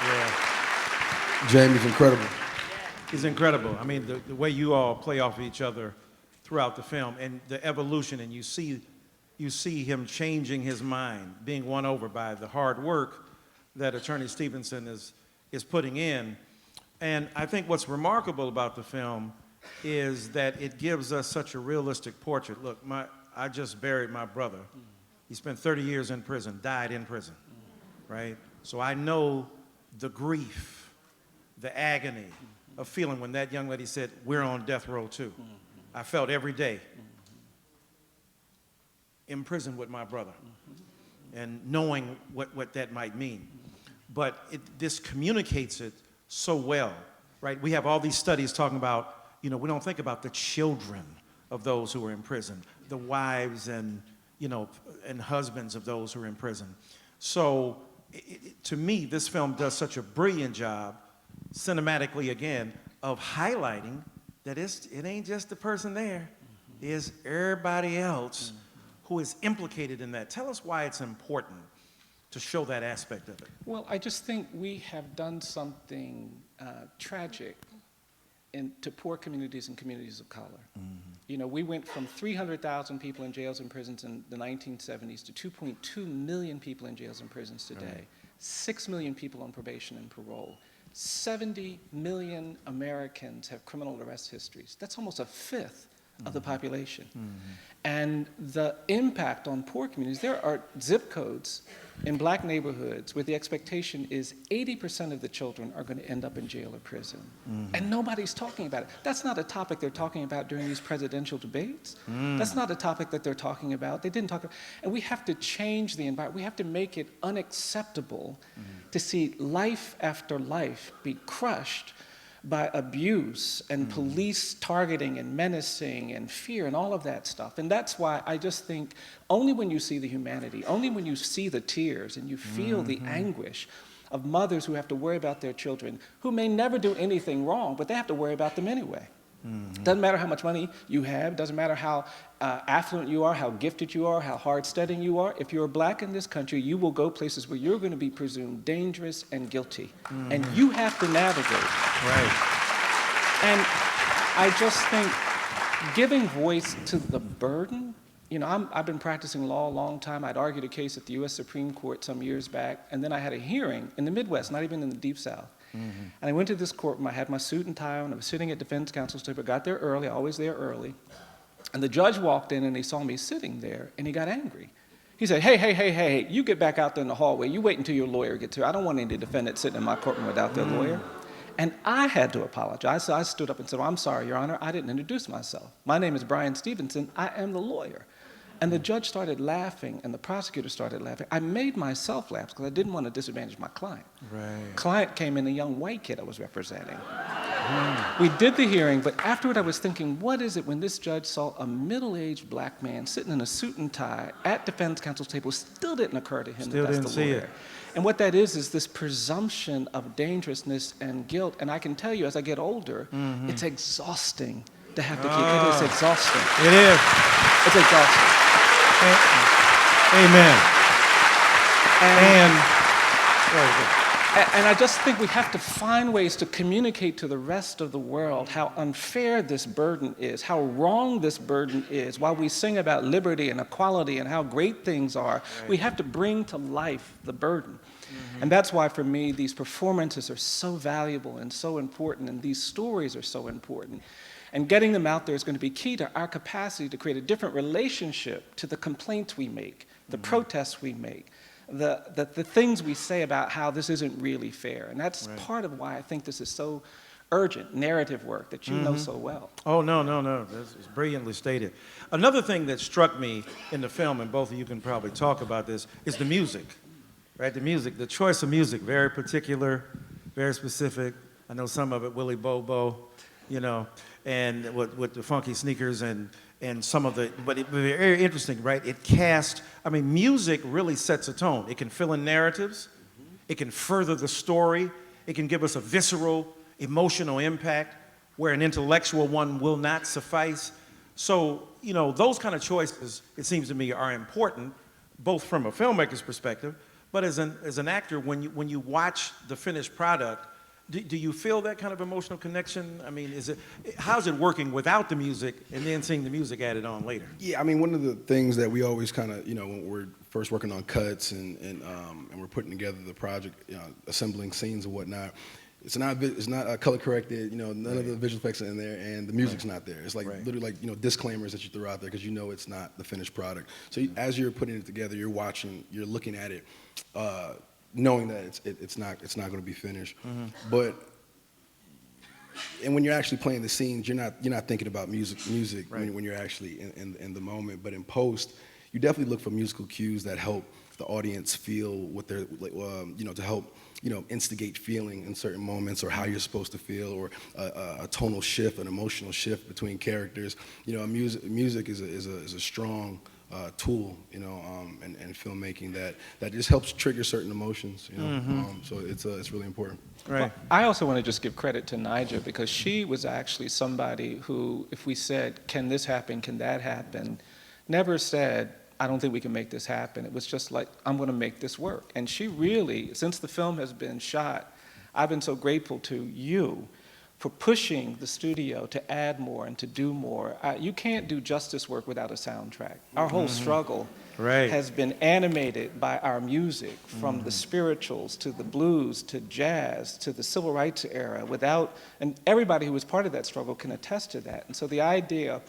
Yeah. Jamie's incredible. He's incredible. I mean, the way you all play off of each other throughout the film and the evolution, and you see him changing his mind, being won over by the hard work that Attorney Stevenson is putting in. And I think what's remarkable about the film is that it gives us such a realistic portrait. Look, I just buried my brother. He spent 30 years in prison, died in prison, right? So I know the grief, the agony of feeling when that young lady said, "We're on death row too." I felt every day in prison with my brother and knowing what that might mean. But this communicates it so well, right? We have all these studies talking about, we don't think about the children of those who are in prison, the wives and husbands of those who are in prison. So to me, this film does such a brilliant job, cinematically again, of highlighting that it ain't just the person there, it's everybody else who is implicated in that. Tell us why it's important to show that aspect of it. Well, I just think we have done something tragic to poor communities and communities of color. We went from 300,000 people in jails and prisons in the 1970s to 2.2 million people in jails and prisons today. Right. 6 million people on probation and parole. 70 million Americans have criminal arrest histories. That's almost a fifth of the population. And the impact on poor communities, there are zip codes in black neighborhoods where the expectation is 80% of the children are going to end up in jail or prison. And nobody's talking about it. That's not a topic they're talking about during these presidential debates. That's not a topic that they're talking about. They didn't talk about, and we have to change the environment. We have to make it unacceptable to see life after life be crushed by abuse and police targeting and menacing and fear and all of that stuff. And that's why I just think only when you see the humanity, only when you see the tears and you feel the anguish of mothers who have to worry about their children, who may never do anything wrong, but they have to worry about them anyway. Doesn't matter how much money you have, doesn't matter how affluent you are, how gifted you are, how hard studying you are. If you're black in this country, you will go places where you're going to be presumed dangerous and guilty. And you have to navigate. Right. And I just think giving voice to the burden, I've been practicing law a long time. I'd argued a case at the US Supreme Court some years back, and then I had a hearing in the Midwest, not even in the Deep South. And I went to this courtroom, I had my suit and tie on, I was sitting at defense counsel's table, got there early, always there early. And the judge walked in and he saw me sitting there and he got angry. He said, hey, you get back out there in the hallway, you wait until your lawyer gets here. I don't want any defendants sitting in my courtroom without their lawyer. And I had to apologize, so I stood up and said, well, I'm sorry, Your Honor, I didn't introduce myself. My name is Bryan Stevenson, I am the lawyer. And the judge started laughing, and the prosecutor started laughing. I made myself laugh because I didn't want to disadvantage my client. Right. Client came in, a young white kid I was representing. We did the hearing, but afterward I was thinking, what is it when this judge saw a middle-aged black man sitting in a suit and tie at defense counsel's table, still didn't occur to him Still that that's didn't the see lawyer. it. And what that is this presumption of dangerousness and guilt. And I can tell you, as I get older, it's exhausting to have to keep, it is exhausting. It is. It's exhausting. Amen. And I just think we have to find ways to communicate to the rest of the world how unfair this burden is, how wrong this burden is. While we sing about liberty and equality and how great things are, we have to bring to life the burden. And that's why, for me, these performances are so valuable and so important, and these stories are so important. And getting them out there is going to be key to our capacity to create a different relationship to the complaints we make, the protests we make, the things we say about how this isn't really fair. And that's part of why I think this is so urgent, narrative work that you know so well. Oh, no. That's brilliantly stated. Another thing that struck me in the film, and both of you can probably talk about this, is the music. Right, the music, the choice of music, very particular, very specific. I know some of it, Willie Bobo, and with the funky sneakers and some of the, but very interesting, right? It cast, music really sets a tone. It can fill in narratives, it can further the story, it can give us a visceral, emotional impact where an intellectual one will not suffice. So, those kind of choices, it seems to me, are important. both from a filmmaker's perspective, but as an actor, when you watch the finished product, do you feel that kind of emotional connection? I mean, how's it working without the music and then seeing the music added on later? Yeah, I mean, one of the things that we always kind of, when we're first working on cuts and we're putting together the project, assembling scenes and whatnot, it's not color corrected, none of the visual effects are in there, and the music's not there. It's like literally like, disclaimers that you throw out there because it's not the finished product. So as you're putting it together, you're watching, you're looking at it, knowing that it's not going to be finished. But and when you're actually playing the scenes, you're not thinking about music when you're actually in the moment. But in post, you definitely look for musical cues that help the audience feel what they're to help instigate feeling in certain moments, or how you're supposed to feel, or a tonal shift, an emotional shift between characters. Music is a strong tool, in filmmaking that just helps trigger certain emotions, so it's really important. Right. Well, I also want to just give credit to Niija, because she was actually somebody who, if we said, can this happen, can that happen, never said, I don't think we can make this happen. It was just like, I'm going to make this work. And she really, since the film has been shot, I've been so grateful to you for pushing the studio to add more and to do more. You can't do justice work without a soundtrack. Our whole struggle has been animated by our music, from the spirituals to the blues to jazz to the civil rights era, and everybody who was part of that struggle can attest to that. And so the idea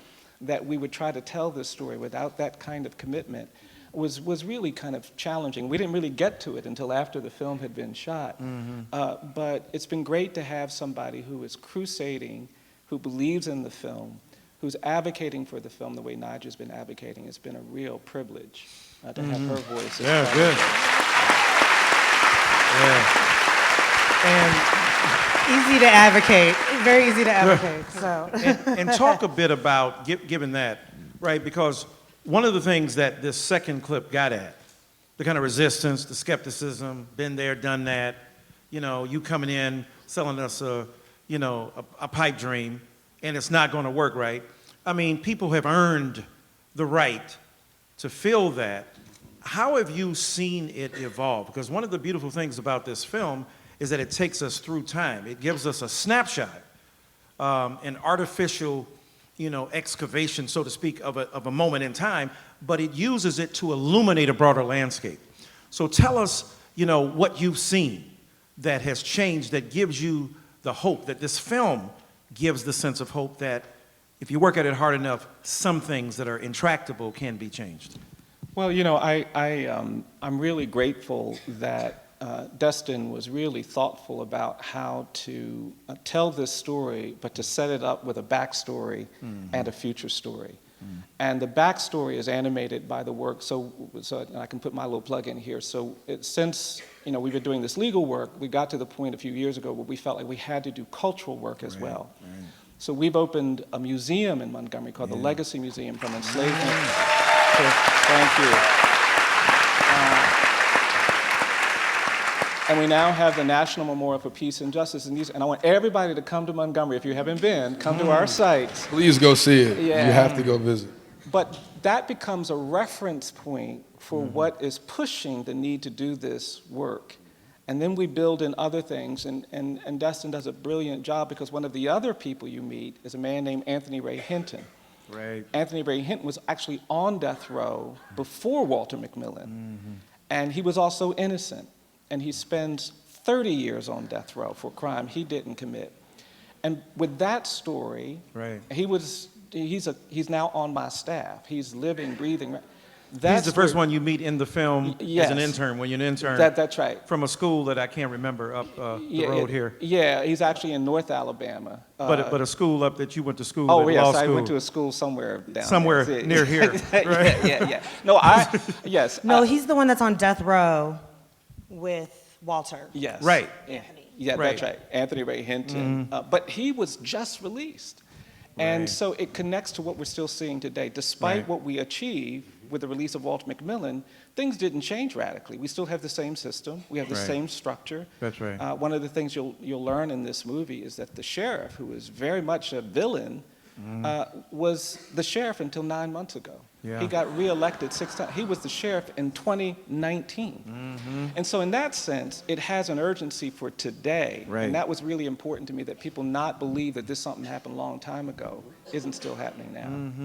that we would try to tell this story without that kind of commitment was really kind of challenging. We didn't really get to it until after the film had been shot. But it's been great to have somebody who is crusading, who believes in the film, who's advocating for the film the way Nija's been advocating. It's been a real privilege to have her voice. Yeah, good. Yeah. Easy to advocate, very easy to advocate. So. And talk a bit about, given that, right, because one of the things that this second clip got at, the kind of resistance, the skepticism, been there, done that, you coming in, selling us a pipe dream, and it's not going to work, right? I mean, people have earned the right to feel that. How have you seen it evolve? Because one of the beautiful things about this film is that it takes us through time. It gives us a snapshot, an artificial, excavation, so to speak, of a moment in time, but it uses it to illuminate a broader landscape. So tell us, what you've seen that has changed, that gives you the hope, that this film gives the sense of hope that if you work at it hard enough, some things that are intractable can be changed. Well, I'm really grateful that Destin was really thoughtful about how to tell this story, but to set it up with a backstory and a future story. And the backstory is animated by the work, so and I can put my little plug in here. So since we've been doing this legal work, we got to the point a few years ago where we felt like we had to do cultural work as well. Right. So we've opened a museum in Montgomery called the Legacy Museum from Enslavement. So, thank you. And we now have the National Memorial for Peace and Justice. And I want everybody to come to Montgomery. If you haven't been, come to our site. Please go see it. Yeah. You have to go visit. But that becomes a reference point for what is pushing the need to do this work. And then we build in other things. And Destin does a brilliant job, because one of the other people you meet is a man named Anthony Ray Hinton. Right. Anthony Ray Hinton was actually on death row before Walter McMillian. And he was also innocent. And he spends 30 years on death row for a crime he didn't commit. And with that story, he's now on my staff. He's living, breathing. He's the first one you meet in the film as an intern, when you're an intern. That's right. From a school that I can't remember up the road here. Yeah, he's actually in North Alabama. But a school up that you went to school at, law school. I went to a school somewhere down somewhere there. Near here, right? Yeah. No, No, he's the one that's on death row with Walter. Yes. Right. Yeah, Right. that's right. Anthony Ray Hinton. But he was just released. And so it connects to what we're still seeing today. Despite what we achieved with the release of Walter McMillian, things didn't change radically. We still have the same system. We have the same structure. That's right. One of the things you'll learn in this movie is that the sheriff, who is very much a villain, was the sheriff until 9 months ago. Yeah. He got reelected 6 times. He was the sheriff in 2019. And so in that sense, it has an urgency for today. Right. And that was really important to me, that people not believe that this something happened a long time ago isn't still happening now.